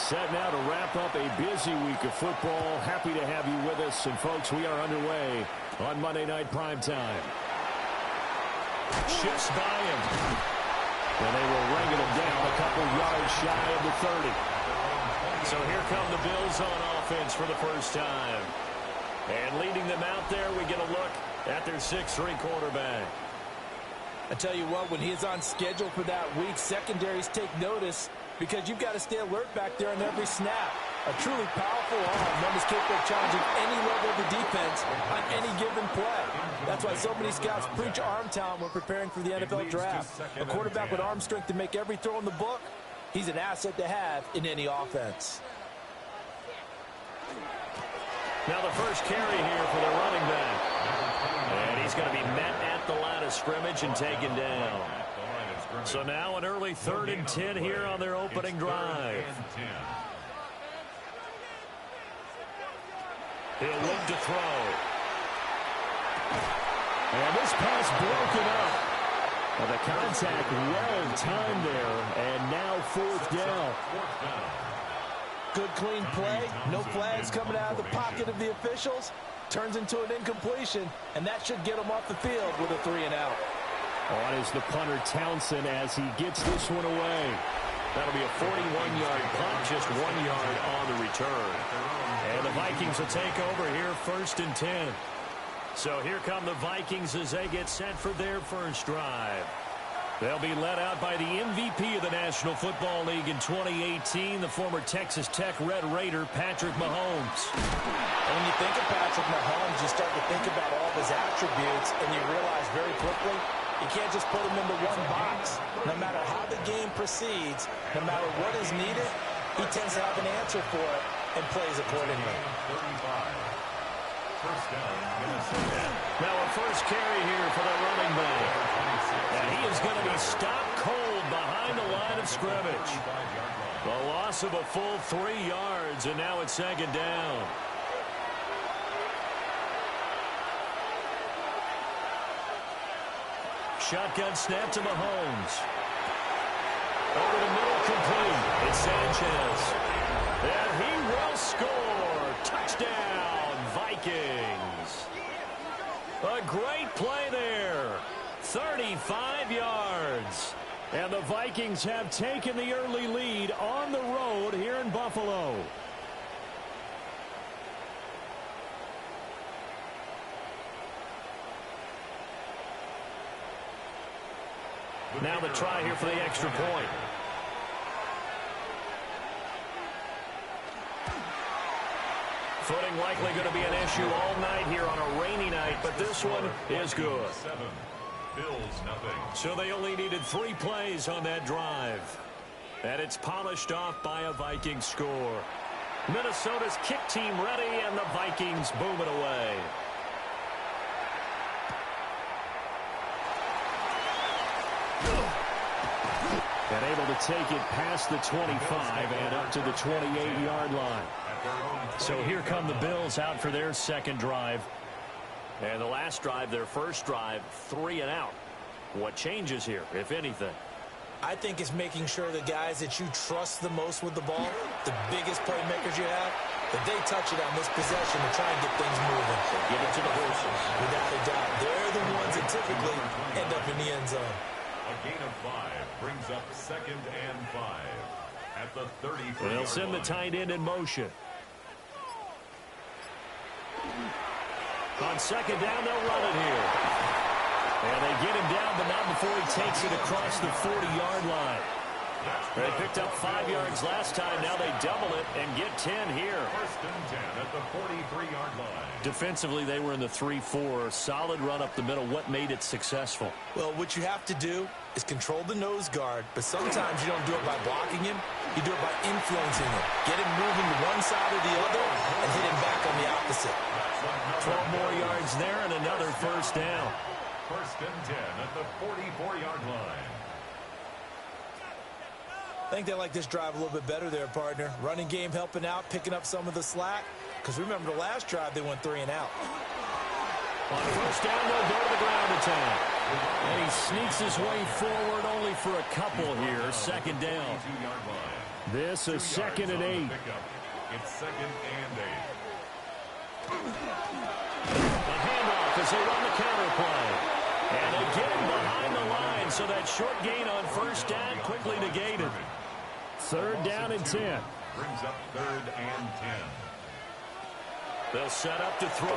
Set now to wrap up a busy week of football. Happy to have you with us. And, folks, we are underway on Monday Night Primetime. Shifts by him. And they will ring him down a couple yards shy of the 30. So here come the Bills on offense for the first time. And leading them out there, we get a look at their 6'3" quarterback. I tell you what, when he is on schedule for that week, secondaries take notice because you've got to stay alert back there on every snap. A truly powerful arm, one is capable of challenging any level of the defense on any given play. That's why so many scouts preach arm talent when preparing for the NFL draft. A quarterback with arm strength to make every throw in the book, he's an asset to have in any offense. Now the first carry here for the running back. And he's going to be met at the line of scrimmage and taken down. So now an early 3rd and 10 here on their opening drive. He'll look to throw. And this pass broken up. Well, the contact well timed there. And now 4th down. Good clean play. No flags coming out of the pocket of the officials. Turns into an incompletion. And that should get him off the field with a 3-and-out. On is the punter Townsend as he gets this one away. That'll be a 41-yard punt, just 1 yard on the return. And the Vikings will take over here, 1st and 10. So here come the Vikings as they get set for their first drive. They'll be led out by the MVP of the National Football League in 2018, the former Texas Tech Red Raider, Patrick Mahomes. And when you think of Patrick Mahomes, you start to think about all of his attributes, and you realize very quickly, you can't just put him into one box. No matter how the game proceeds, no matter what is needed, he tends to have an answer for it and plays accordingly. Now a first carry here for the running back. And he is going to be stopped cold behind the line of scrimmage. The loss of a full 3 yards, and now it's 2nd down. Shotgun snap to Mahomes. Over the middle, complete. It's Sanchez. And he will score. Touchdown, Vikings. A great play there. 35 yards. And the Vikings have taken the early lead on the road here in Buffalo. Now the try here for the extra point. Footing likely going to be an issue all night here on a rainy night, but this one is good. So they only needed 3 plays on that drive. And it's polished off by a Vikings score. Minnesota's kick team ready, and the Vikings boom it away. And able to take it past the 25 and up to the 28-yard line. So here come the Bills out for their second drive. And the last drive, their first drive, 3 and out. What changes here, if anything? I think it's making sure the guys that you trust the most with the ball, the biggest playmakers you have, that they touch it on this possession to try and get things moving. Give it to the horses. Without a doubt. They're the ones that typically end up in the end zone. A gain of 5 brings up 2nd and 5 at the 33. They'll send the tight end in motion. On 2nd down, they'll run it here. And they get him down, but not before he takes it across the 40-yard line. They picked up 5 yards last time. Now they double it and get 10 here. 1st and 10 at the 43-yard line. Defensively, they were in the 3-4. Solid run up the middle. What made it successful? Well, what you have to do is control the nose guard, but sometimes you don't do it by blocking him. You do it by influencing him. Get him moving to one side or the other and hit him back on the opposite. 12 more yards there and another 1st down. 1st and 10 at the 44-yard line. I think they like this drive a little bit better there, partner. Running game helping out, picking up some of the slack. Because remember, the last drive, they went 3 and out. On 1st down, they'll go to the ground attack. And he sneaks his way forward only for a couple here. Second down. This is 2nd and 8. It's 2nd and 8. A handoff as they run the counter play. And they get him behind the line, so that short gain on first down quickly negated. 3rd down and 10. Brings up 3rd and 10. They'll set up to throw.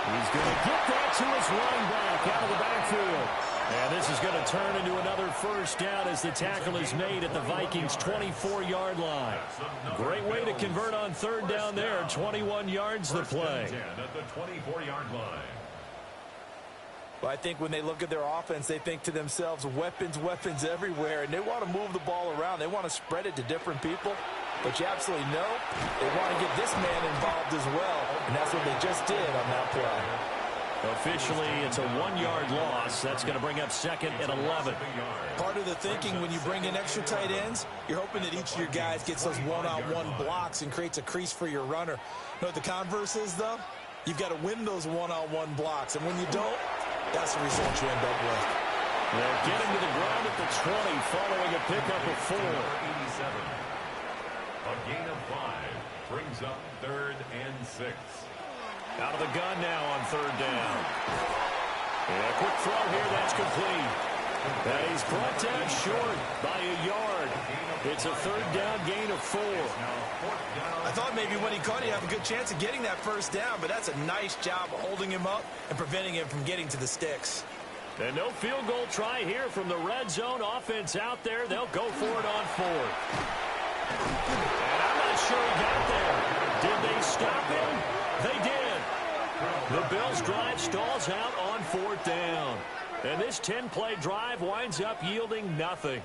He's going to get that to his running back out of the backfield. And this is going to turn into another first down as the tackle is made at the Vikings' 24-yard line. Great way to convert on 3rd down there. 21 yards the play. At the 24-yard line. Well, I think when they look at their offense, they think to themselves, weapons, weapons everywhere, and they want to move the ball around. They want to spread it to different people. But you absolutely know they want to get this man involved as well, and that's what they just did on that play. Officially, it's a 1-yard loss. That's going to bring up 2nd and 11. Part of the thinking when you bring in extra tight ends, you're hoping that each of your guys gets those one-on-one blocks and creates a crease for your runner. You know what the converse is, though? You've got to win those one-on-one blocks, and when you don't, that's the result you end up with. They're getting to the ground at the 20 following a pickup of 4. 87. A gain of 5 brings up 3rd and 6. Out of the gun now on 3rd down. And a quick throw here, that's complete. And he's brought down short by a yard. It's a 3rd down gain of 4. I thought maybe when he caught it, he'd have a good chance of getting that first down, but that's a nice job of holding him up and preventing him from getting to the sticks. And no field goal try here from the red zone offense out there. They'll go for it on 4th. And I'm not sure he got there. Did they stop him? They did. The Bills' drive stalls out on 4th down. And this 10-play drive winds up yielding nothing.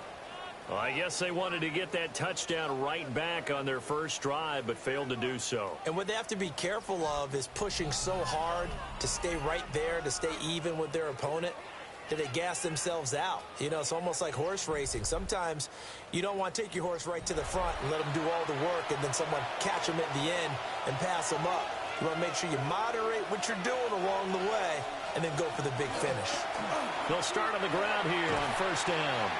Well, I guess they wanted to get that touchdown right back on their first drive, but failed to do so. And what they have to be careful of is pushing so hard to stay right there, to stay even with their opponent, that they gas themselves out. You know, it's almost like horse racing. Sometimes you don't want to take your horse right to the front and let them do all the work and then someone catch them at the end and pass them up. You want to make sure you moderate what you're doing along the way and then go for the big finish. They'll start on the ground here on first down.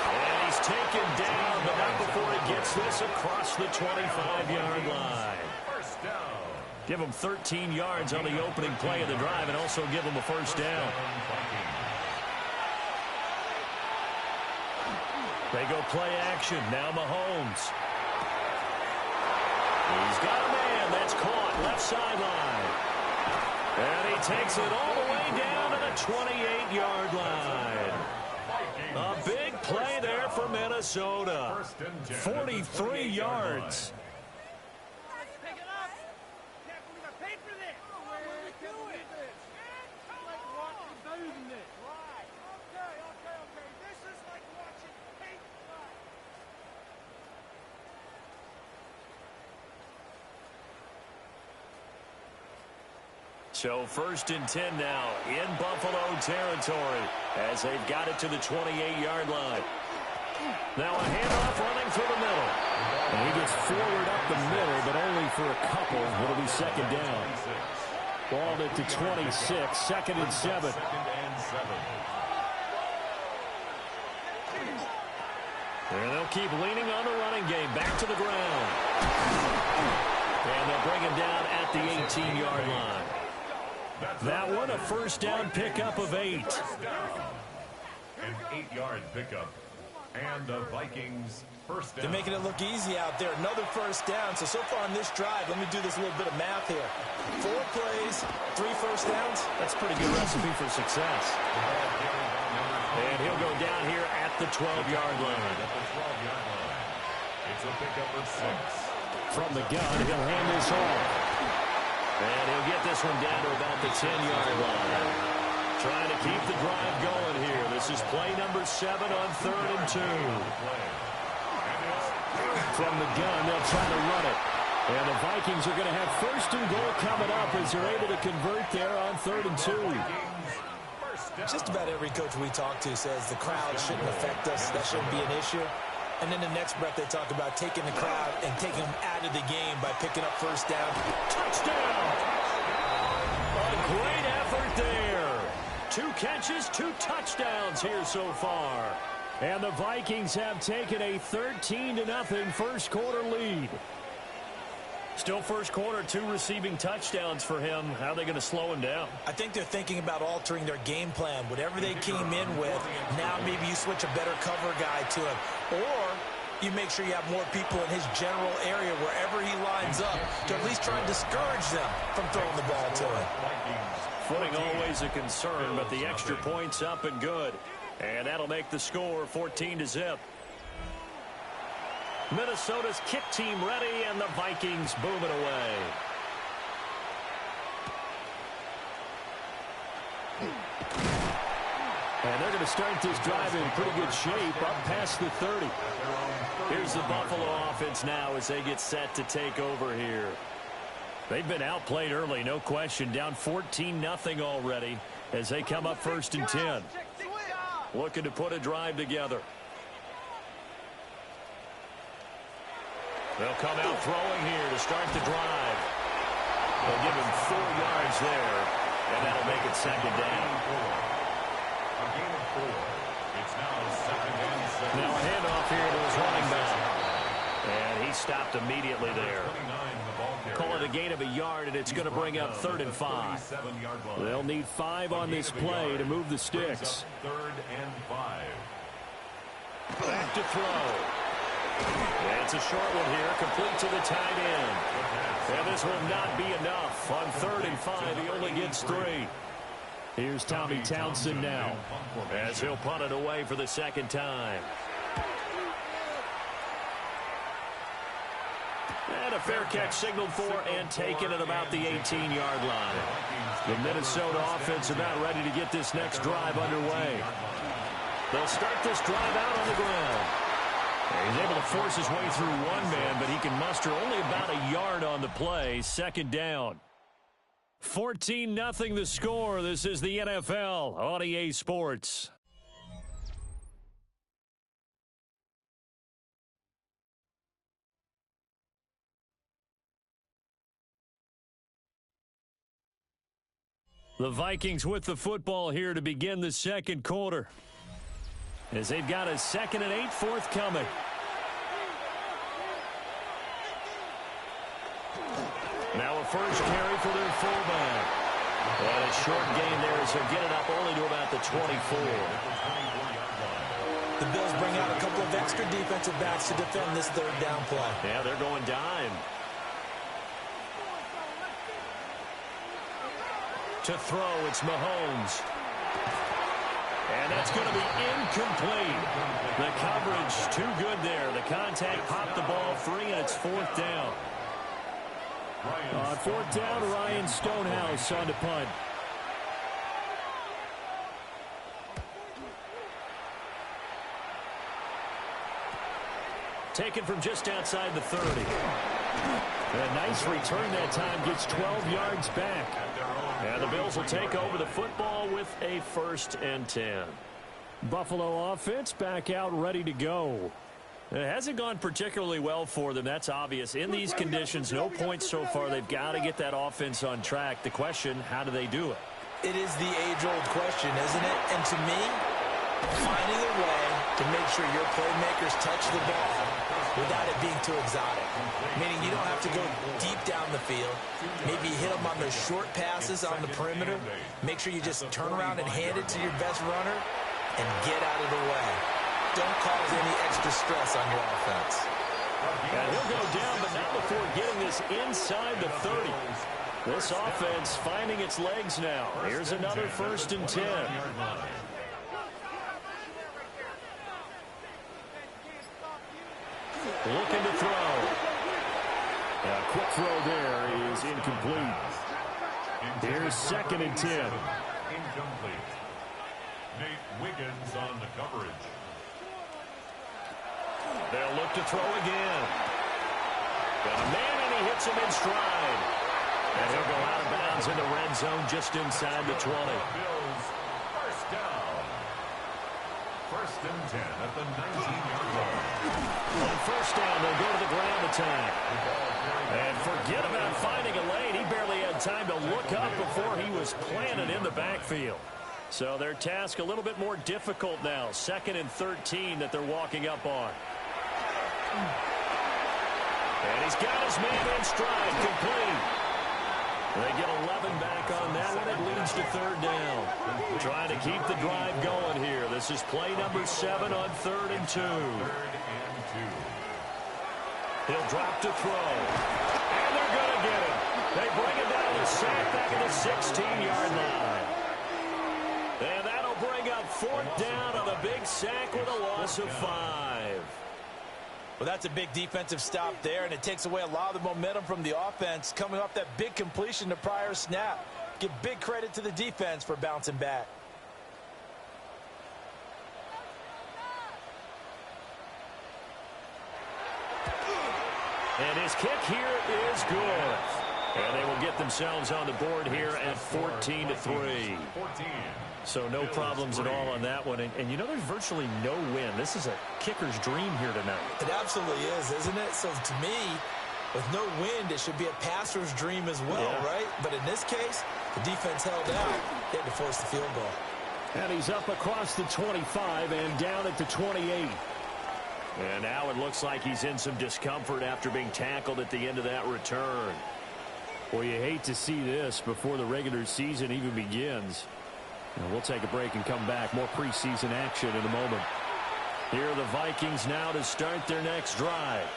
And he's taken down, but not before he gets this across the 25-yard line. First down. Give him 13 yards on the opening play of the drive and also give him a first down. They go play action. Now Mahomes. He's got a man that's caught left sideline. And he takes it all the way down to the 28-yard line. A big play there for Minnesota. 43 yards. So 1st and 10 now in Buffalo territory as they've got it to the 28-yard line. Now a handoff running through the middle. And he gets forward up the middle, but only for a couple. It'll be 2nd down. Ball at the 26, 2nd and 7. And they'll keep leaning on the running game. Back to the ground. And they'll bring him down at the 18-yard line. That one a first down pickup of 8. An 8-yard pickup. And the Vikings first down. They're making it look easy out there. Another first down. So far on this drive, let me do this little bit of math here. 4 plays, 3 first downs. That's a pretty good recipe for success. And he'll go down here at the 12-yard line. It's a pickup of 6. From the gun, he'll hand this off. And he'll get this one down to about the 10-yard line. Trying to keep the drive going here. This is play number 7 on 3rd and 2. From the gun, they'll try to run it. And the Vikings are going to have 1st and goal coming up as they're able to convert there on 3rd and 2. Just about every coach we talk to says the crowd shouldn't affect us. That shouldn't be an issue. And then the next breath they talk about taking the crowd and taking them out of the game by picking up first down. Touchdown! A great effort there. 2 catches, 2 touchdowns here so far. And the Vikings have taken a 13-0 first quarter lead. Still first quarter, 2 receiving touchdowns for him. How are they going to slow him down? I think they're thinking about altering their game plan. Whatever they came in with, now maybe you switch a better cover guy to him. Or you make sure you have more people in his general area wherever he lines up to at least try and discourage them from throwing the ball to him. Footing always a concern, but the extra point's up and good. And that'll make the score 14-0. Minnesota's kick team ready, and the Vikings boom it away. And they're going to start this drive in pretty good shape, up past the 30. Here's the Buffalo offense now as they get set to take over here. They've been outplayed early, no question. Down 14-0 already as they come up 1st and 10. Looking to put a drive together. They'll come out throwing here to start the drive. They'll give him 4 yards there, and that'll make it 2nd down. A gain of 4. It's now 2nd and 7. Now a handoff here to his running back. And he stopped immediately there. Call it a gain of a yard, and it's going to bring up 3rd and 5. They'll need 5 on this play to move the sticks. 3rd and 5. Back to throw. And it's a short one here, complete to the tight end. And this will not be enough. On 3rd and 5, he only gets 3. Here's Tommy Townsend now, as he'll punt it away for the 2nd time. And a fair catch signaled for and taken at about the 18-yard line. The Minnesota offense about ready to get this next drive underway. They'll start this drive out on the ground. He's able to force his way through one man, but he can muster only about a yard on the play. 2nd down. 14-0 the score. This is the NFL on EA Sports. The Vikings with the football here to begin the 2nd quarter, as they've got a 2nd and 8 forthcoming. Now a first carry for their fullback. And a short gain there as he'll get it up only to about the 24. The Bills bring out a couple of extra defensive backs to defend this 3rd down play. Yeah, they're going dime. To throw, it's Mahomes. And that's going to be incomplete. The coverage too good there. The contact popped the ball free, and it's 4th down. On 4th down, Ryan Stonehouse on to punt. Taken from just outside the 30. A nice return that time, gets 12 yards back. And the Bills will take over the football with a 1st and 10. Buffalo offense back out ready to go. It hasn't gone particularly well for them, that's obvious. In these conditions, no points so far. They've got to get that offense on track. The question, how do they do it? It is the age-old question, isn't it? And to me, finding a way to make sure your playmakers touch the ball without it being too exotic. Meaning you don't have to go deep down the field. Maybe hit them on those short passes on the perimeter. Make sure you just turn around and hand it to your best runner and get out of the way. Don't cause any extra stress on your offense. And he'll go down, but not before getting this inside the 30. This offense finding its legs now. Here's another 1st and 10. Looking to throw. A quick throw there is incomplete. Here's 2nd and 10. Incomplete. Nate Wiggins on the coverage. They'll look to throw again. Got a man, and he hits him in stride. And he'll go out of bounds in the red zone just inside the 20. Bills, 1st down. 1st and 10 at the 19-yard line. On 1st down, they'll go to the ground attack. And forget about finding a lane. He barely had time to look up before he was planted in the backfield. So their task a little bit more difficult now. 2nd and 13 that they're walking up on. And he's got his man in stride, complete. They get 11 back on that one. It leads to 3rd down. Trying to keep the drive going here. This is play number 7 on 3rd and 2. He'll drop to throw. And they're going to get him. They bring him down to sack back at the 16-yard line. And that'll bring up 4th down on a big sack with a loss of 5. Well, that's a big defensive stop there, and it takes away a lot of the momentum from the offense coming off that big completion the prior snap. Give big credit to the defense for bouncing back. And his kick here is good. And they will get themselves on the board here at 14-3. So no problems at all on that one. And you know, there's virtually no win. This is a kicker's dream here tonight. It absolutely is, isn't it? So to me, with no wind, it should be a passer's dream as well, right? But in this case, the defense held out. They had to force the field goal. And he's up across the 25 and down at the 28. And now it looks like he's in some discomfort after being tackled at the end of that return. Well, you hate to see this before the regular season even begins. And we'll take a break and come back. More preseason action in a moment. Here are the Vikings now to start their next drive.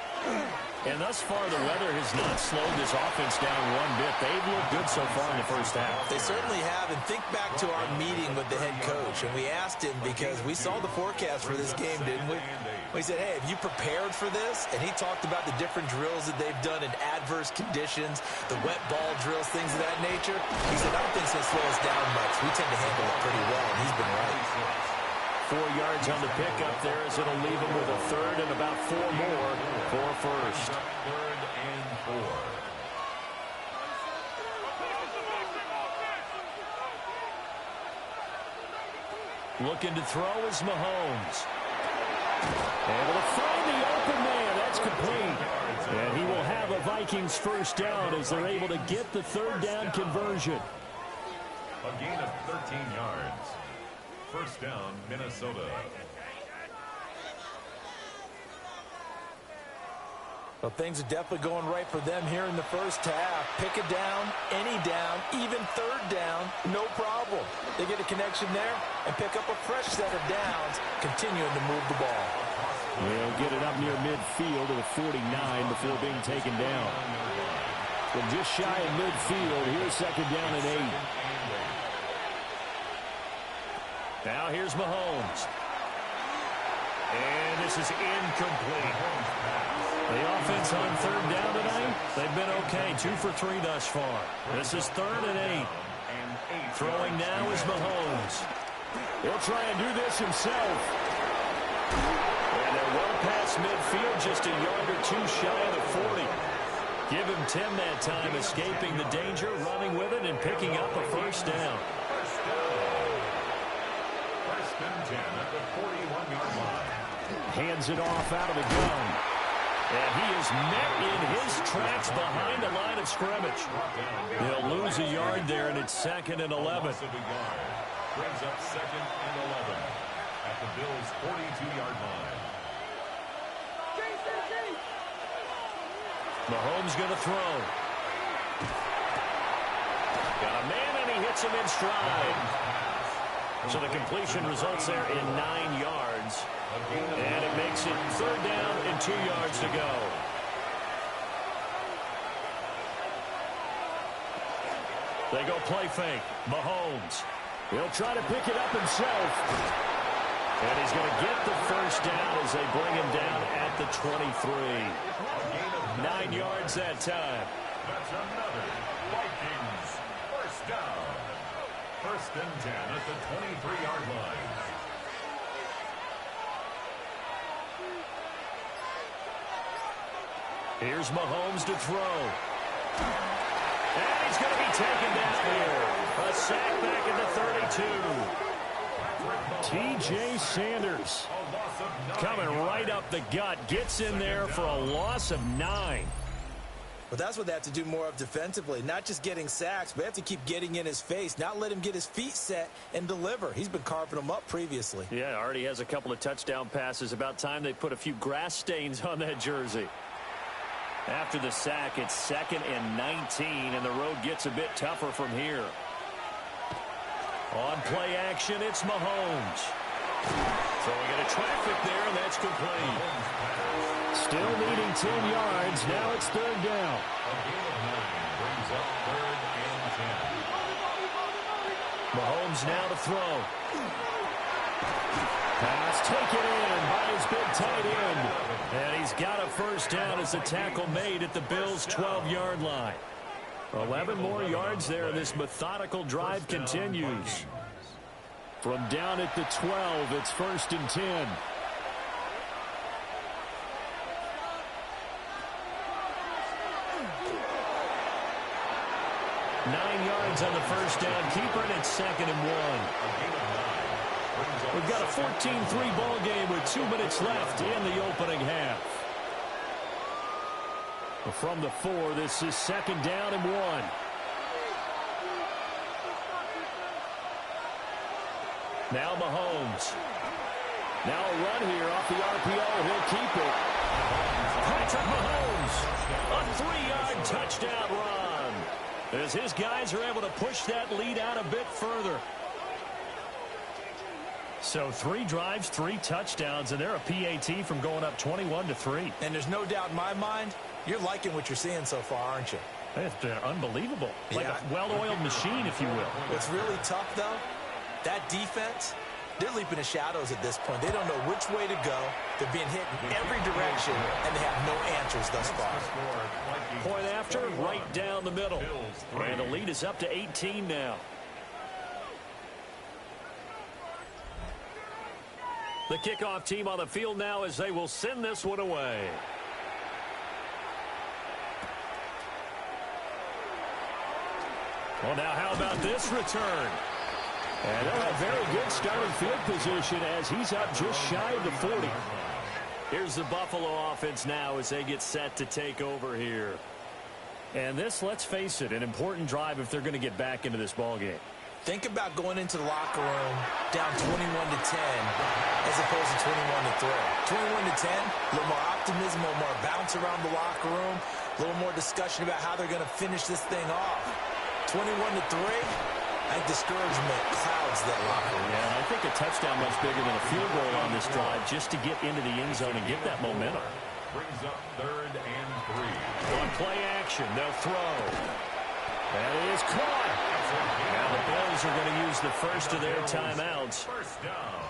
And thus far, the weather has not slowed this offense down one bit. They've looked good so far in the first half. They certainly have. And think back to our meeting with the head coach. And we asked him, because we saw the forecast for this game, didn't we? We said, hey, have you prepared for this? And he talked about the different drills that they've done in adverse conditions, the wet ball drills, things of that nature. He said, I don't think it's going to slow us down much. We tend to handle it pretty well, and he's been right. 4 yards on the pickup there as it'll leave him with a 3rd and about 4 more for a first. 3rd and 4. Looking to throw is Mahomes. Able to find the open man. That's complete. And he will have a Vikings first down as they're able to get the 3rd down conversion. A gain of 13 yards. First down, Minnesota. Well, things are definitely going right for them here in the first half. Pick a down, any down, even 3rd down, no problem. They get a connection there and pick up a fresh set of downs, continuing to move the ball. They'll get it up near midfield to the 49 before being taken down. From just shy of midfield, here's 2nd down and 8. Now here's Mahomes. And this is incomplete. The offense on 3rd down tonight, they've been okay. 2 for 3 thus far. This is 3rd and 8. Throwing now is Mahomes. He'll try and do this himself. And they're well past midfield, just a yard or 2 shy of the 40. Give him 10 that time, escaping the danger, running with it, and picking up a first down. First and 10 at the 41-yard line. Hands it off out of the gun. And he is met in his tracks behind the line of scrimmage. They'll lose a yard there, and it's 2nd and 11. Brings up 2nd and 11 at the Bills' 42-yard line. Mahomes going to throw. Got a man, and he hits him in stride. So the completion results there in 9 yards. And it makes it 3rd down and 2 yards to go. They go play fake. Mahomes. He'll try to pick it up himself. And he's going to get the first down as they bring him down at the 23. 9 yards that time. That's another Vikings first down. First and 10 at the 23-yard line. Here's Mahomes to throw. And he's going to be taken down here. A sack back at the 32. T.J. Sanders coming right up the gut. Gets in there for a loss of 9. Well, that's what they have to do more of defensively. Not just getting sacks, but they have to keep getting in his face, not let him get his feet set and deliver. He's been carving them up previously. Yeah, already has a couple of touchdown passes. About time they put a few grass stains on that jersey. After the sack, it's 2nd and 19, and the road gets a bit tougher from here. On play action, it's Mahomes. So we got a traffic there, and that's complete. Still needing 10 yards. Now it's 3rd down. A gain of 9 brings up 3rd and 10. Mahomes now to throw. Pass taken in by his big tight end. And he's got a first down as the tackle made at the Bills' 12-yard line. 11 more yards there. This methodical drive continues. From down at the 12, it's 1st and 10. Nine yards on the first down. Keeper, and it's 2nd and 1. We've got a 14-3 ball game with 2 minutes left in the opening half. From the 4, this is 2nd down and 1. Now Mahomes. Now a run here off the RPO. He'll keep it. Patrick Mahomes. A 3-yard touchdown run. As his guys are able to push that lead out a bit further. So 3 drives, 3 touchdowns, and they're a PAT from going up 21-3. And there's no doubt in my mind, you're liking what you're seeing so far, aren't you? It's been unbelievable. Like a well-oiled machine, if you will. What's really tough, though, that defense, they're leaping the shadows at this point. They don't know which way to go. They're being hit in every direction, and they have no answers thus far. Point after, right down the middle. And the lead is up to 18 now. The kickoff team on the field now as they will send this one away. Well, now how about this return? And they'll have very good starting field position as he's up just shy of the 40. Here's the Buffalo offense now as they get set to take over here. And this, let's face it, an important drive if they're going to get back into this ballgame. Think about going into the locker room down 21-10 as opposed to 21-3. 21-10, a little more optimism, a little more bounce around the locker room, a little more discussion about how they're going to finish this thing off. 21-3, I think discouragement clouds that locker room. Yeah, and I think a touchdown much bigger than a field goal on this drive just to get into the end zone and get that momentum. Brings up 3rd and 3. On play action, they'll throw. That is caught. Now the Bills are going to use the first of their timeouts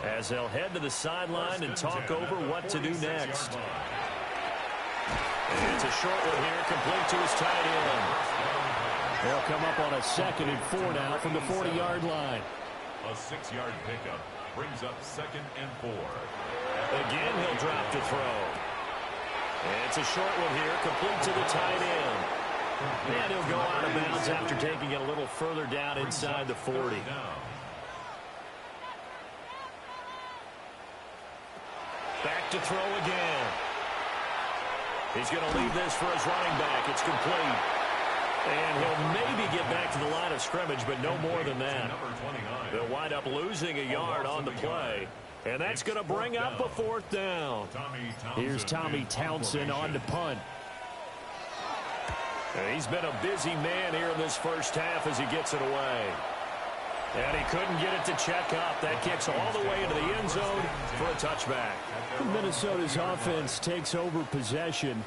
as they'll head to the sideline and talk over what to do next. And it's a short one here, complete to his tight end. They'll come up on a 2nd and 4 now from the 40-yard line. A 6-yard pickup brings up 2nd and 4. Again, he'll drop to throw. And it's a short one here, complete to the tight end. And he'll go out of bounds after taking it a little further down inside the 40. Back to throw again. He's going to leave this for his running back. It's complete. And he'll maybe get back to the line of scrimmage, but no more than that. They'll wind up losing a yard on the play. And that's going to bring up a 4th down. Here's Tommy Townsend on to punt. And he's been a busy man here in this first half as he gets it away. And he couldn't get it to check up. That kicks all the way into the end zone for a touchback. Minnesota's offense takes over possession.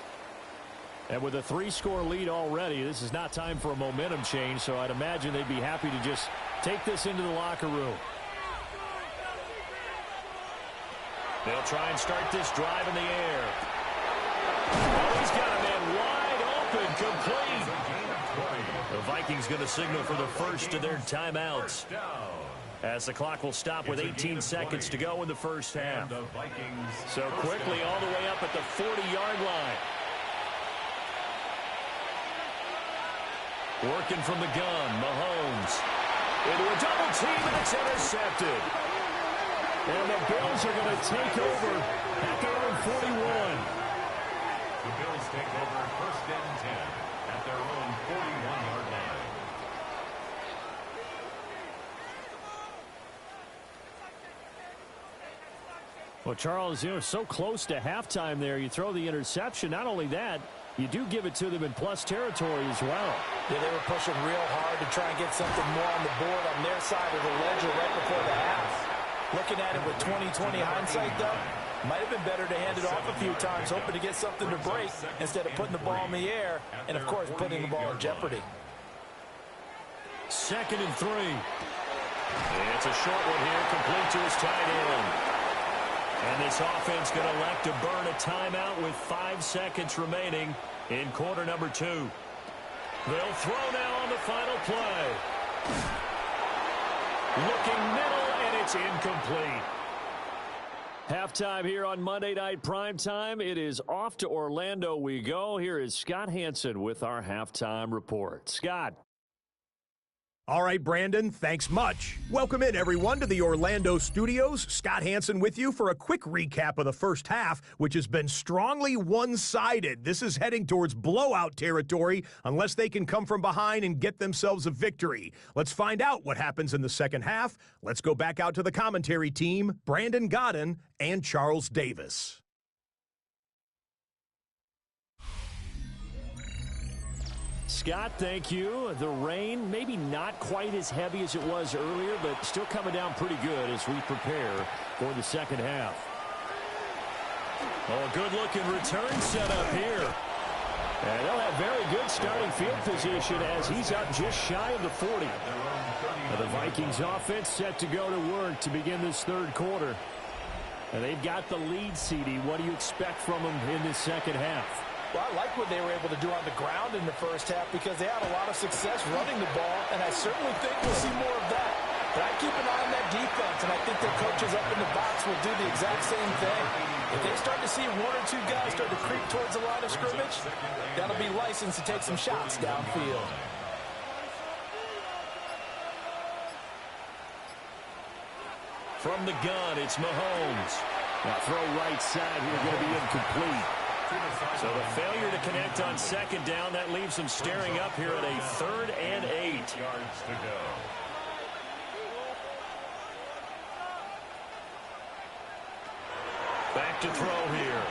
And with a 3-score lead already, this is not time for a momentum change, so I'd imagine they'd be happy to just take this into the locker room. They'll try and start this drive in the air. Oh, he's got a man wide open, complete. The Vikings going to signal for the first of their timeouts as the clock will stop with 18 seconds to go in the first half. So quickly all the way up at the 40-yard line. Working from the gun, Mahomes. Into a double team, and it's intercepted. And the Bills are going to take over at their own 41. The Bills take over 1st and 10. at their own 41-yard line. Well, Charles, so close to halftime there. You throw the interception. Not only that, you do give it to them in plus territory as well. Yeah, they were pushing real hard to try and get something more on the board on their side of the ledger right before the half. Looking at it with 20/20 hindsight, though, might have been better to hand it off a few times, hoping to get something to break instead of putting the ball in the air and, of course, putting the ball in jeopardy. 2nd and 3. It's a short one here, complete to his tight end. And this offense going to elect to burn a timeout with 5 seconds remaining in quarter number 2. They'll throw now on the final play. Looking middle, and it's incomplete. Halftime here on Monday Night Primetime. It is off to Orlando we go. Here is Scott Hansen with our halftime report. Scott. All right, Brandon, thanks much. Welcome in, everyone, to the Orlando studios. Scott Hansen with you for a quick recap of the first half, which has been strongly one-sided. This is heading towards blowout territory unless they can come from behind and get themselves a victory. Let's find out what happens in the second half. Let's go back out to the commentary team, Brandon Godden and Charles Davis. Scott, thank you. The rain, maybe not quite as heavy as it was earlier, but still coming down pretty good as we prepare for the second half. Oh, a good-looking return set up here. And they'll have very good starting field position as he's up just shy of the 40. Now the Vikings offense set to go to work to begin this third quarter. And they've got the lead, CD. What do you expect from them in this second half? Well, I like what they were able to do on the ground in the first half because they had a lot of success running the ball, and I certainly think we'll see more of that. But I keep an eye on that defense, and I think their coaches up in the box will do the exact same thing. If they start to see 1 or 2 guys start to creep towards the line of scrimmage, that'll be licensed to take some shots downfield. From the gun, it's Mahomes. Now throw right side here, going to be incomplete. So the failure to connect on second down, that leaves them staring up here at a 3rd and 8. Yards to go. Back to throw here.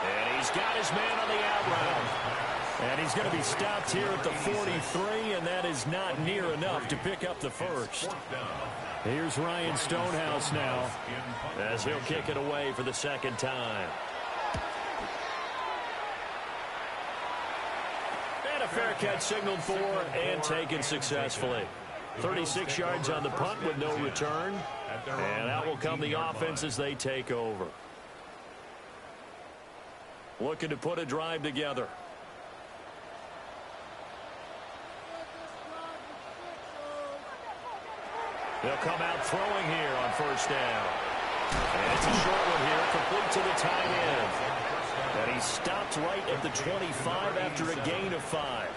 And he's got his man on the out route. And he's going to be stopped here at the 43, and that is not near enough to pick up the first. Here's Ryan Stonehouse now as he'll kick it away for the second time. And a fair catch signaled for and taken successfully. 36 yards on the punt with no return. And out will come the offense as they take over. Looking to put a drive together. They'll come out throwing here on first down. And it's a short one here, complete to the tight end. And he stopped right at the 25 after a gain of 5.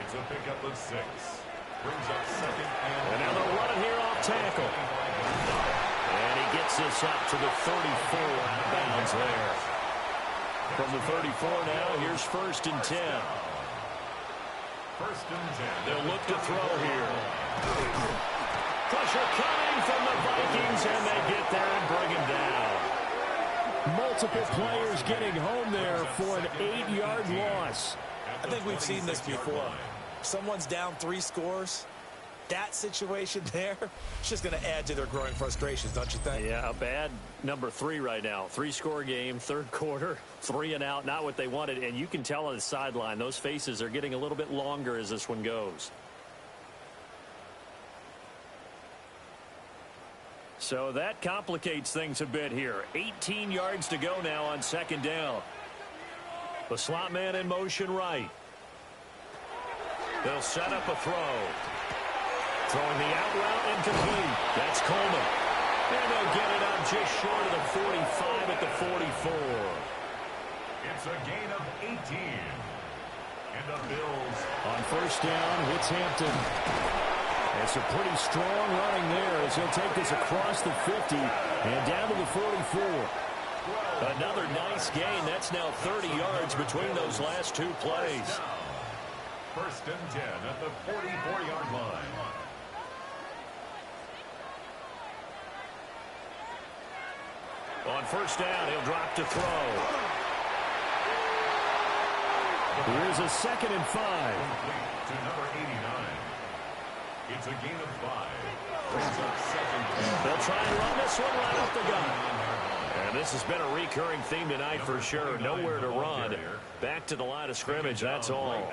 It's a pickup of 6. Brings up 2nd and now they'll run it here off tackle. And he gets this up to the 34 out of bounds there. From the 34 now, here's 1st and 10. 1st and 10. They'll look to throw here. Pressure coming from the Vikings, and they get there and bring him down. Multiple players getting home there for an 8-yard loss. I think we've seen this before. Someone's down 3 scores. That situation there, it's just going to add to their growing frustrations, don't you think? Yeah, bad number 3 right now. 3-score game, third quarter, 3 and out, not what they wanted. And you can tell on the sideline, those faces are getting a little bit longer as this one goes. So that complicates things a bit here. 18 yards to go now on second down. The slot man in motion right. They'll set up a throw. Throwing the out route incomplete. That's Coleman. And they'll get it up just short of the 45 at the 44. It's a gain of 18. And the Bills. On first down, it's Hampton. It's a pretty strong running there as he'll take this across the 50 and down to the 44. Another nice gain. That's now 30 yards between those last two plays. First and 10 at the 44-yard line. On first down, he'll drop to throw. Here's a 2nd and 5. Complete to number 89. It's a gain of 5. Brings up 2nd. They'll try and run this one right up the gut. And this has been a recurring theme tonight for sure. Nowhere to run. Back to the line of scrimmage, that's all.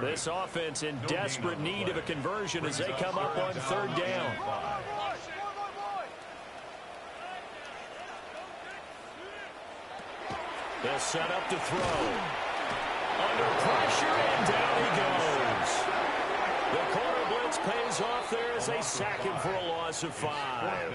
This offense in desperate need of a conversion as they come up on 3rd down. They'll set up to throw. Under pressure, and down he goes. The corner blitz pays off there as they sack him for a loss of 5.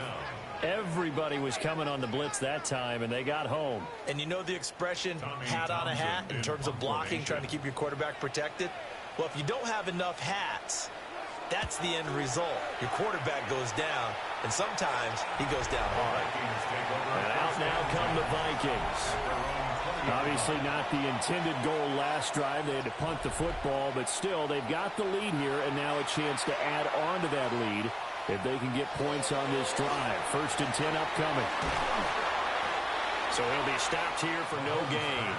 Everybody was coming on the blitz that time, and they got home. And you know the expression, hat on a hat, in terms of blocking, trying to keep your quarterback protected? Well, if you don't have enough hats, that's the end result. Your quarterback goes down, and sometimes he goes down hard. And out now come the Vikings. Obviously not the intended goal last drive. They had to punt the football, but still, they've got the lead here, and now a chance to add on to that lead if they can get points on this drive. 1st and 10 upcoming. So he'll be stopped here for no gain.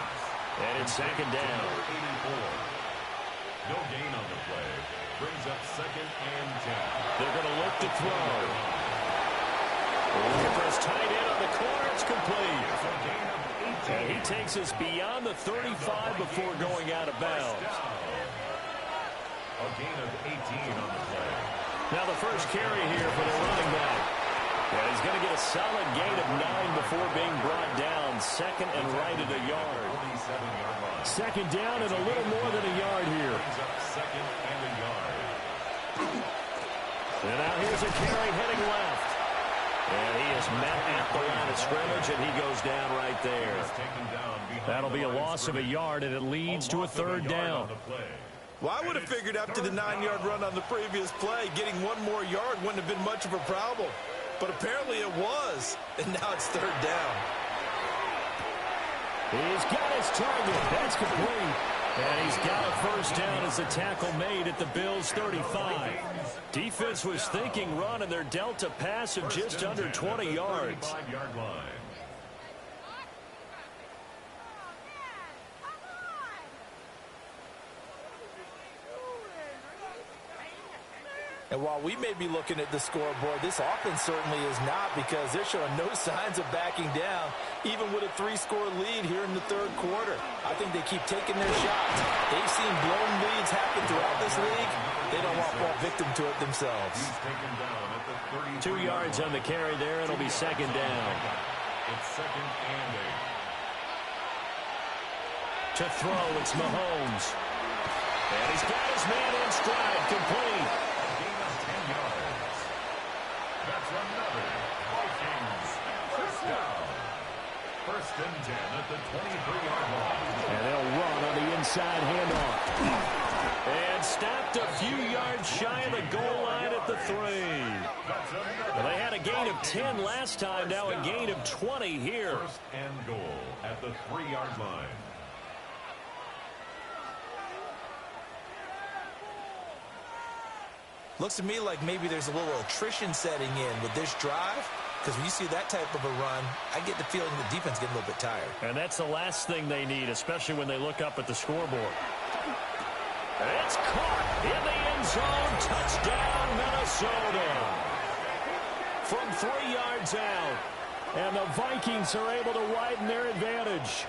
And it's 2nd down. No gain on the play. Brings up 2nd and 10. They're going to look to throw. Look at this tight end on the corner. It's complete. And he takes us beyond the 35 before going out of bounds. A gain of 18 on the play. Now the first carry here for the running back. And he's going to get a solid gain of 9 before being brought down. 2nd and right at a yard. 2nd down and a little more than a yard here. Brings up 2nd and a yard. And now here's a carry heading left. And he is met at the line of scrimmage, and he goes down right there. That'll be a loss of a yard, and it leads to a 3rd down. Well, I would have figured after the 9-yard run on the previous play, getting 1 more yard wouldn't have been much of a problem. But apparently it was, and now it's 3rd down. He's got his target. That's complete. And he's got a 1st down as the tackle made at the Bills' 35. Defense was thinking run, and they're dealt a pass of just under 20 yards. And while we may be looking at the scoreboard, this offense certainly is not, because they're showing no signs of backing down, even with a 3-score lead here in the 3rd quarter. I think they keep taking their shots. They've seen blown leads happen throughout this league. They don't want to fall victim to it themselves. 2 yards on the carry there. It'll be 2nd down. It's 2nd and 8. To throw, it's Mahomes. And he's got his man in stride, complete. That's another Vikings 1st down. 1st and 10 at the 23-yard line. And they'll run on the inside handoff. And stopped a few yards shy of the goal line at the 3. Well, they had a gain of 10 last time, now a gain of 20 here. 1st and goal at the 3-yard line. Looks to me like maybe there's a little attrition setting in with this drive, because when you see that type of a run, I get the feeling the defense getting a little bit tired. And that's the last thing they need, especially when they look up at the scoreboard. And it's caught in the end zone. Touchdown, Minnesota. From 3 yards out. And the Vikings are able to widen their advantage.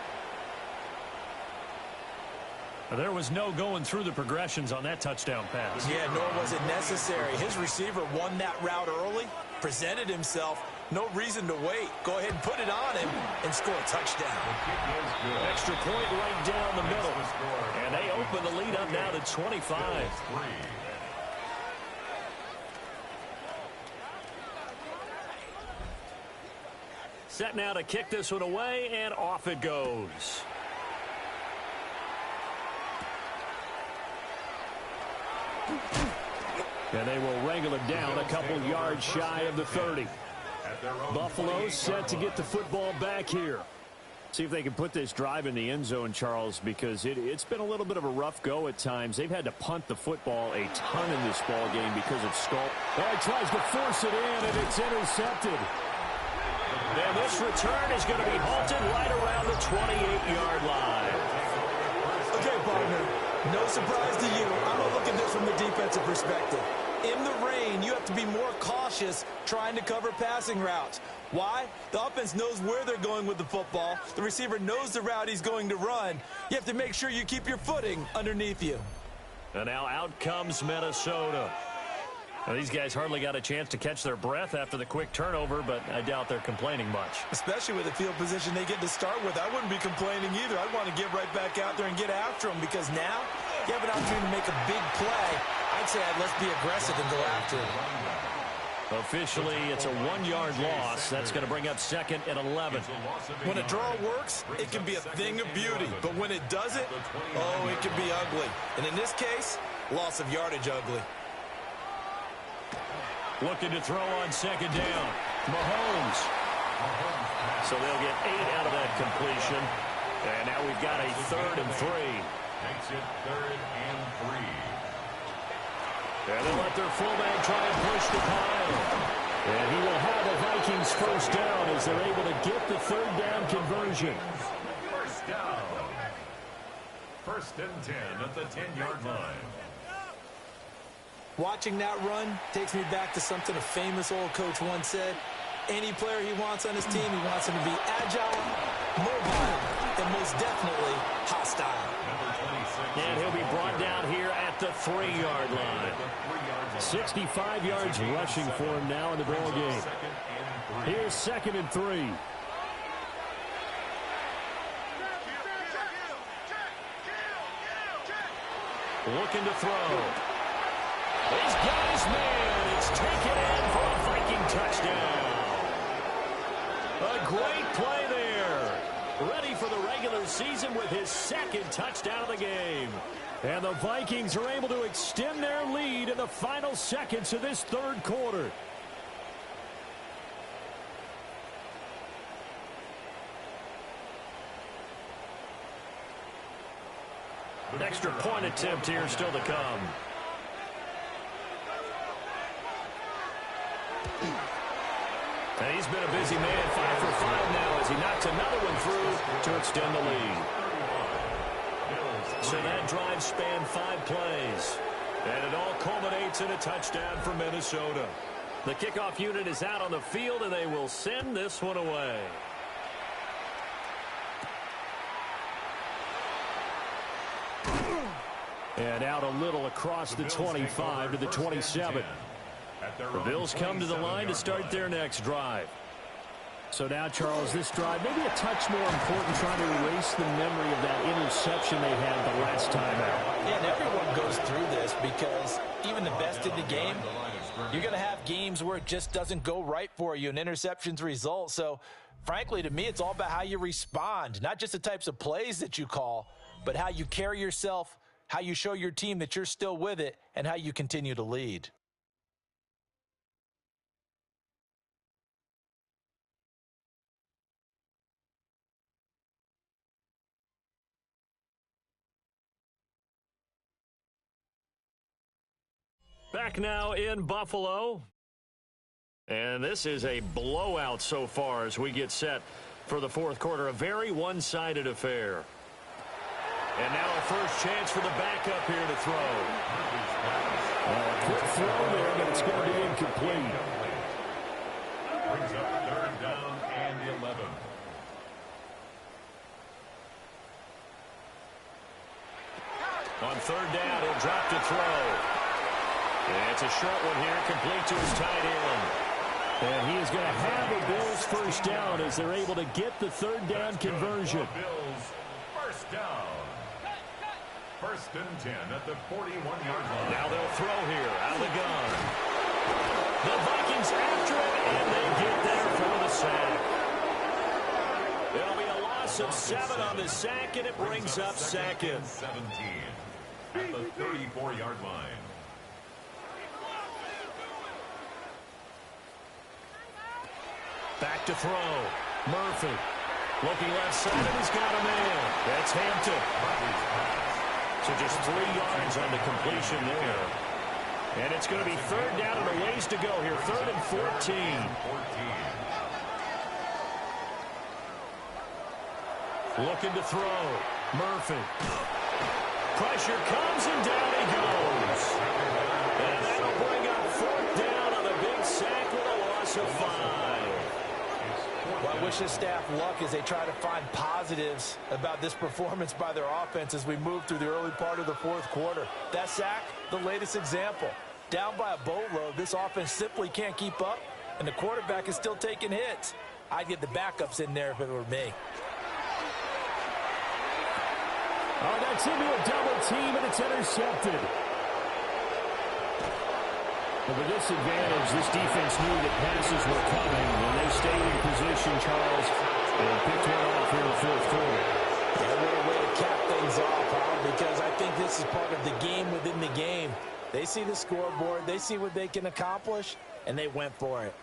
There was no going through the progressions on that touchdown pass. Yeah, nor was it necessary. His receiver won that route early, presented himself, no reason to wait. Go ahead and put it on him and score a touchdown. Extra point right down the middle. And they open the lead up now to 25. Set now to kick this one away, and off it goes. And they will wrangle it down a couple yards shy of the 30. At at their own Buffalo set to get the football back here. See if they can put this drive in the end zone, Charles, because it's been a little bit of a rough go at times. They've had to punt the football a ton in this ball game because of Skull. Oh, he tries to force it in, and it's intercepted. And this return is going to be halted right around the 28-yard line. Okay, partner, no surprise to you. I'm going to look at this from the defensive perspective. In the rain, you have to be more cautious trying to cover passing routes. Why? The offense knows where they're going with the football. The receiver knows the route he's going to run. You have to make sure you keep your footing underneath you. And now out comes Minnesota. Now, these guys hardly got a chance to catch their breath after the quick turnover, but I doubt they're complaining much. Especially with the field position they get to start with. I wouldn't be complaining either. I'd want to get right back out there and get after them because now you have an opportunity to make a big play. I'd say let's be aggressive and go after it. Officially, it's a 1-yard loss. That's going to bring up 2nd and 11. When a draw works, it can be a thing of beauty. But when it doesn't, oh, it can be ugly. And in this case, loss of yardage ugly. Looking to throw on 2nd down. Mahomes. So they'll get 8 out of that completion. And now we've got a 3rd and 3. Makes it 3rd and 3. And they'll let their fullback try and push the pile. And he will have the Vikings first down as they're able to get the 3rd down conversion. First down. 1st and 10 at the 10-yard line. Watching that run takes me back to something a famous old coach once said. Any player he wants on his team, he wants him to be agile, mobile, and most definitely hostile. And he'll be brought down here at the 3-yard line. 65 yards rushing for him now in the ball game. Here's 2nd and 3. Looking to throw. He's got his man. It's taken in for a Viking touchdown. A great play there. Ready for the regular season with his 2nd touchdown of the game. And the Vikings are able to extend their lead in the final seconds of this 3rd quarter. Extra point attempt here still to come. And he's been a busy man, 5 for 5 now as he knocks another one through to extend the lead. So that drive spanned 5 plays. And it all culminates in a touchdown for Minnesota. The kickoff unit is out on the field, and they will send this one away. And out a little across the 25 to the 27. The Bills come to the line to start their next drive. So now, Charles, this drive maybe a touch more important, trying to erase the memory of that interception they had the last time out. Yeah, and everyone goes through this because even the best in the game, you're going to have games where it just doesn't go right for you and interceptions result. So, frankly, to me, it's all about how you respond, not just the types of plays that you call, but how you carry yourself, how you show your team that you're still with it, and how you continue to lead. Back now in Buffalo. And this is a blowout so far as we get set for the 4th quarter. A very one-sided affair. And now a first chance for the backup here to throw. A quick throw there, but it's going to be incomplete. Brings up 3rd down and 11. On 3rd down, he'll drop to throw. And it's a short one here, complete to his tight end. And he is going to have the Bills first down as they're able to get the 3rd down conversion. Bills first down. 1st and 10 at the 41-yard line. Now they'll throw here out of the gun. The Vikings after it, and they get there for the sack. It'll be a loss of 7 on the sack, and it brings up 2nd. 17 at the 34-yard line. Back to throw. Murphy. Looking left side, and he's got a man. That's Hampton. So just 3 yards on the completion there. And it's going to be third down and a ways to go here. 3rd and 14. Looking to throw. Murphy. Pressure comes, and down he goes. And that'll bring up 4th down on a big sack with a loss of 5. Well, I wish his staff luck as they try to find positives about this performance by their offense as we move through the early part of the 4th quarter. That sack, the latest example. Down by a boatload, this offense simply can't keep up, and the quarterback is still taking hits. I'd get the backups in there if it were me. Oh, that's into a double team, and it's intercepted. Well, with this advantage, this defense knew that passes were coming, and they stayed in position, Charles, and picked one off here in the 4th quarter. Yeah, what a way to cap things off, Howard, because I think this is part of the game within the game. They see the scoreboard, they see what they can accomplish, and they went for it.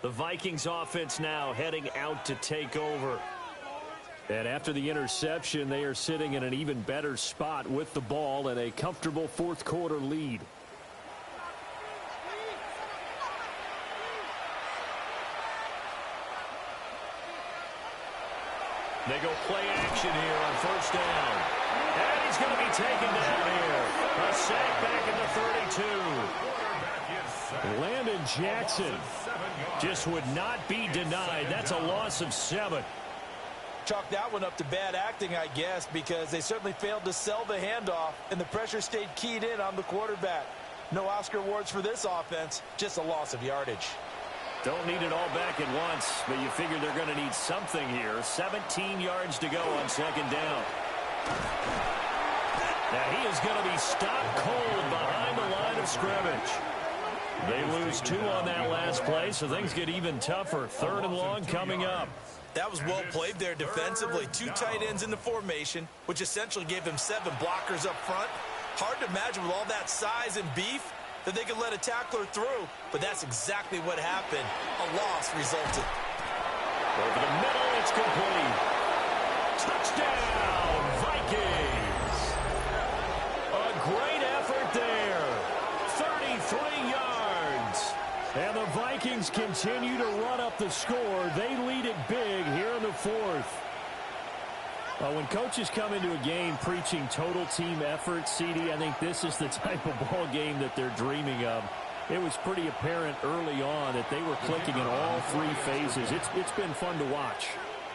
The Vikings offense now heading out to take over. And after the interception, they are sitting in an even better spot with the ball and a comfortable 4th quarter lead. They go play action here on 1st down. And he's going to be taken down here. A sack back at the 32. Landon Jackson just would not be denied. That's a loss of 7. Chalk that one up to bad acting, I guess, because they certainly failed to sell the handoff, and the pressure stayed keyed in on the quarterback. No Oscar awards for this offense, just a loss of yardage. Don't need it all back at once, but you figure they're going to need something here. 17 yards to go on 2nd down. Now he is going to be stopped cold behind the line of scrimmage. They lose 2 on that last play, so things get even tougher. 3rd and long coming up. That was well played there defensively. 2 tight ends in the formation, which essentially gave him 7 blockers up front. Hard to imagine with all that size and beef that they could let a tackler through, but that's exactly what happened. A loss resulted. Over the middle, it's complete. Touchdown, Vikings. A great effort there. 33 yards. And the Vikings continue to run up the score. They lead it big here in the 4th. Well, when coaches come into a game preaching total team effort, CD, I think this is the type of ball game that they're dreaming of. It was pretty apparent early on that they were clicking in all 3 phases. It's been fun to watch.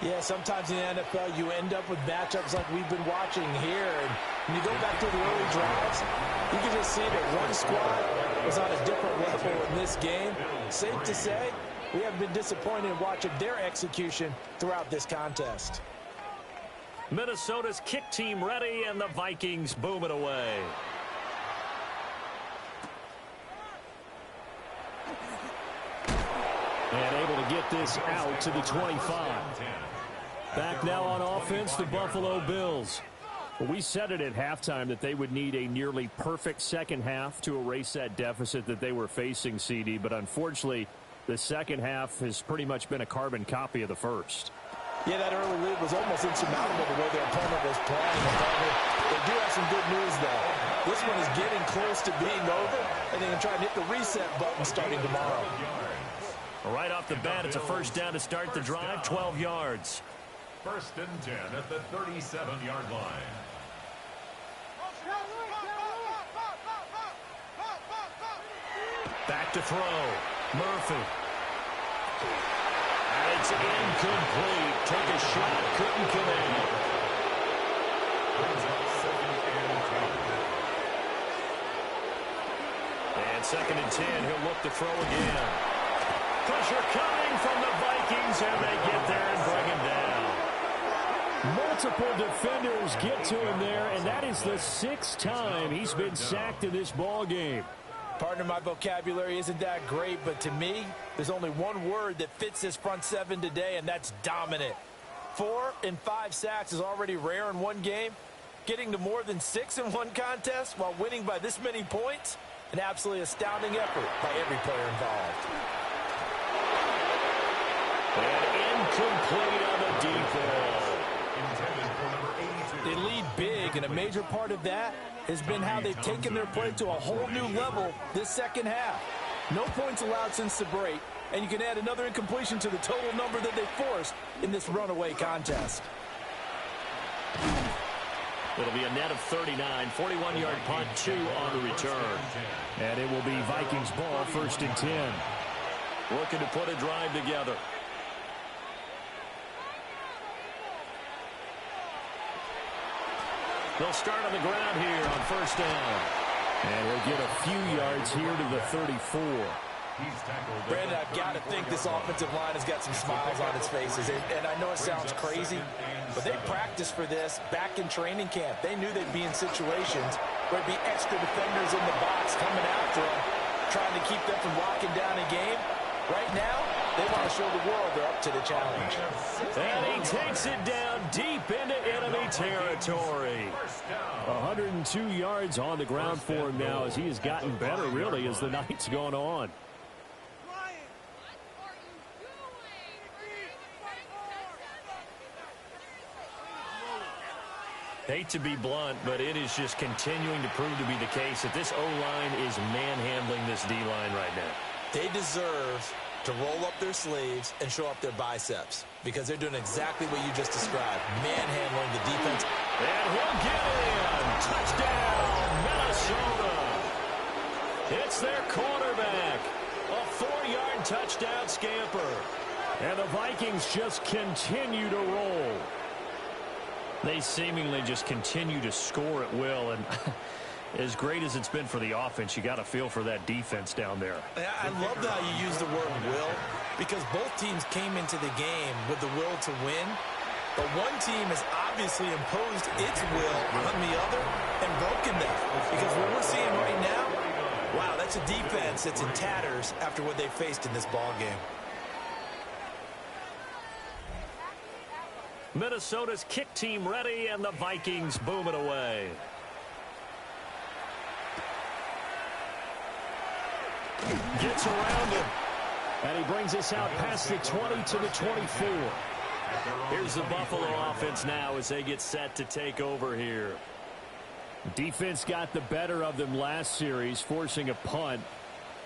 Yeah, sometimes in the NFL you end up with matchups like we've been watching here. And when you go back to the early drives, you can just see that one squad was on a different level in this game. Safe to say, we haven't been disappointed in watching their execution throughout this contest. Minnesota's kick team ready, and the Vikings boom it away. And able to get this out to the 25. Back now on offense, the Buffalo Bills. Well, we said it at halftime that they would need a nearly perfect second half to erase that deficit that they were facing, CD. But unfortunately, the second half has pretty much been a carbon copy of the first. Yeah, that early lead was almost insurmountable the way their opponent was playing. They do have some good news, though. This one is getting close to being over, and they can try and hit the reset button starting tomorrow. Right off the bat, it's a 1st down to start the drive, 12 yards. 1st and 10 at the 37-yard line. Back to throw. Murphy. And it's incomplete. Took a shot, couldn't connect. And 2nd and 10, he'll look to throw again. Pressure coming from the Vikings, and they get there and bring him down. Multiple defenders get to him there, and that is the 6th time he's been sacked in this ball game. Partner, my vocabulary isn't that great, but to me, there's only one word that fits this front 7 today, and that's dominant. 4 and 5 sacks is already rare in one game. Getting to more than 6 in one contest while winning by this many points, an absolutely astounding effort by every player involved. And incomplete on the deep ball. They lead big, and a major part of that has been how they've taken their play to a whole new level this second half. No points allowed since the break, and you can add another incompletion to the total number that they forced in this runaway contest. It'll be a net of 39, 41-yard punt, 2 on the return. And it will be Vikings ball, 1st and 10. Looking to put a drive together. They'll start on the ground here on 1st down. And we'll get a few yards here to the 34. Brandon, I've got to think this offensive line has got some smiles on its faces. And I know it sounds crazy, but they practiced for this back in training camp. They knew they'd be in situations where there'd be extra defenders in the box coming after them, trying to keep them from locking down a game. Right now, they want to show the world they're up to the challenge. And he takes it down deep into enemy territory. 102 yards on the ground for him now as he has gotten better, really, as the night's gone on. Hate to be blunt, but it is just continuing to prove to be the case that this O-line is manhandling this D-line right now. They deserve to roll up their sleeves and show up their biceps because they're doing exactly what you just described, manhandling the defense. And he'll get in. Touchdown, Minnesota. It's their quarterback. A 4-yard touchdown scamper. And the Vikings just continue to roll. They seemingly just continue to score at will, and as great as it's been for the offense, you got to feel for that defense down there. I love how you use the word will, because both teams came into the game with the will to win, but one team has obviously imposed its will on the other and broken that, because what we're seeing right now, wow, that's a defense that's in tatters after what they faced in this ball game. Minnesota's kick team ready, and the Vikings boom it away. Gets around him, and he brings us out past the 20 to the 24. Here's the Buffalo offense now as they get set to take over here. Defense got the better of them last series, forcing a punt.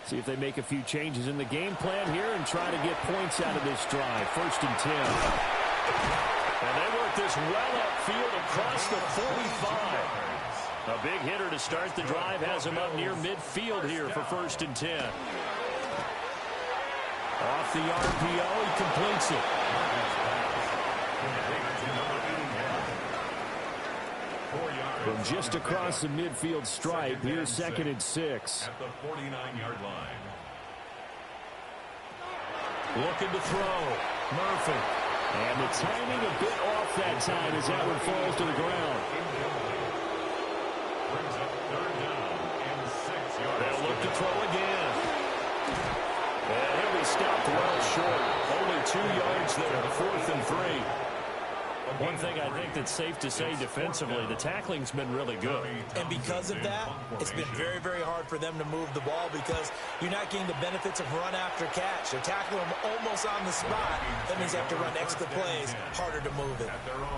See if they make a few changes in the game plan here and try to get points out of this drive. 1st and 10. And they work this well upfield across the 45. A big hitter to start the drive has him up near midfield here for 1st and 10. Off the RPO, he completes it. From just across the midfield stripe, here's 2nd and 6. At the 49-yard line. Looking to throw. Murphy. And the timing a bit off that time as that one falls to the ground. Brings up 3rd down and 6 yards. They'll look to throw again. And he'll be stopped well short. Only 2 yards there, 4th and 3. One thing I think that's safe to say defensively, the tackling's been really good. And because of that, it's been very, very hard for them to move the ball because you're not getting the benefits of run after catch. They're tackling them almost on the spot. That means they have to run extra plays, harder to move it.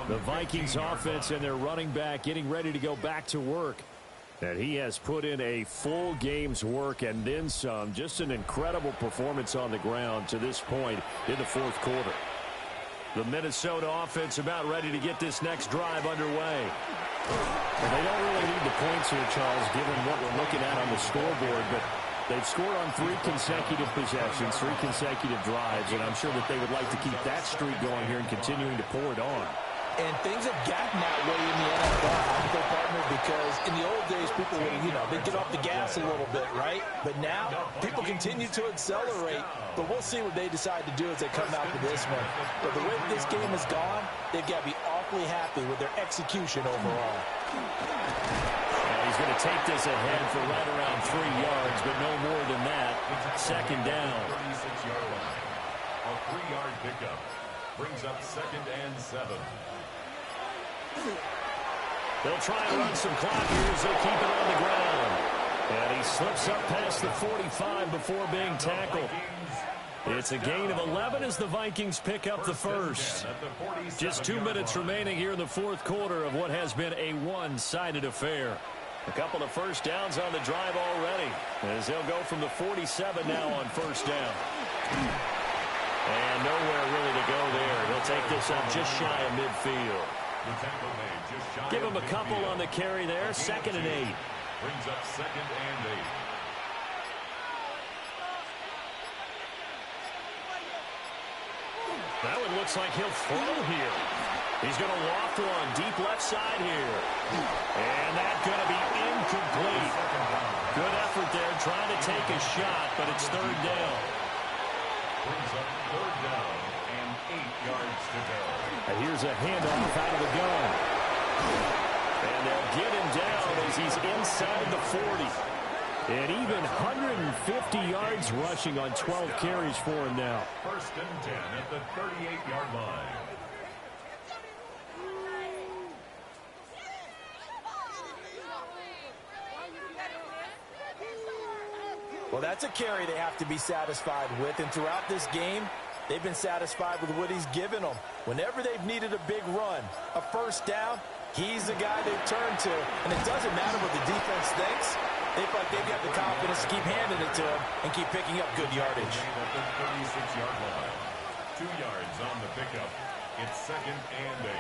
The Vikings offense and their running back getting ready to go back to work. And he has put in a full game's work and then some. Just an incredible performance on the ground to this point in the 4th quarter. The Minnesota offense about ready to get this next drive underway. And they don't really need the points here, Charles, given what we're looking at on the scoreboard, but they've scored on 3 consecutive possessions, 3 consecutive drives, and I'm sure that they would like to keep that streak going here and continuing to pour it on. And things have gotten that way in the NFL, partner, because in the old days, people would, they'd get off the gas a little bit, right? But now, people continue to accelerate, but we'll see what they decide to do as they come out to this one. But the way this game has gone, they've got to be awfully happy with their execution overall. And he's going to take this ahead for right around 3 yards, but no more than that. 2nd down. 36-yard line. A 3-yard pickup. Brings up 2nd and 7. They'll try and run some clock here as they keep it on the ground. And he slips up past the 45 before being tackled. It's a gain of 11 as the Vikings pick up the first. Just 2 minutes remaining here in the fourth quarter of what has been a one-sided affair. A couple of first downs on the drive already, as they'll go from the 47 now on first down. And nowhere really to go there. He'll take this up just shy of midfield. Give him a couple on the carry there. 2nd and 8. Brings up 2nd and 8. That one looks like he'll throw here. He's going to loft one deep left side here. And that's going to be incomplete. Good effort there trying to take a shot, but it's 3rd down. Brings up 3rd down and 8 yards to go. And here's a handoff out of the gun. And they'll get him down as he's inside the 40. And even 150 yards rushing on 12 carries for him now. 1st and 10 at the 38-yard line. Well, that's a carry they have to be satisfied with. And throughout this game, they've been satisfied with what he's given them. Whenever they've needed a big run, a first down, he's the guy they've turned to. And it doesn't matter what the defense thinks. They feel like they've got the confidence to keep handing it to him and keep picking up good yardage. At the 36-yard line. 2 yards on the pickup. It's 2nd and 8.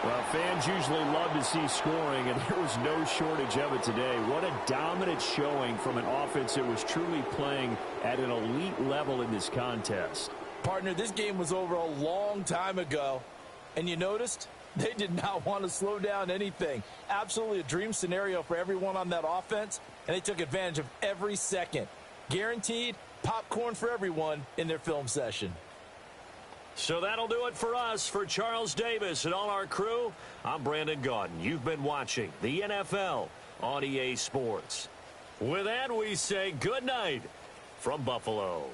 Well, fans usually love to see scoring, and there was no shortage of it today. What a dominant showing from an offense that was truly playing at an elite level in this contest. Partner, this game was over a long time ago, and you noticed they did not want to slow down anything. Absolutely a dream scenario for everyone on that offense, and they took advantage of every second. Guaranteed popcorn for everyone in their film session. So that'll do it for us. For Charles Davis and all our crew, I'm Brandon Gaudin. You've been watching the NFL on EA Sports. With that, we say good night from Buffalo.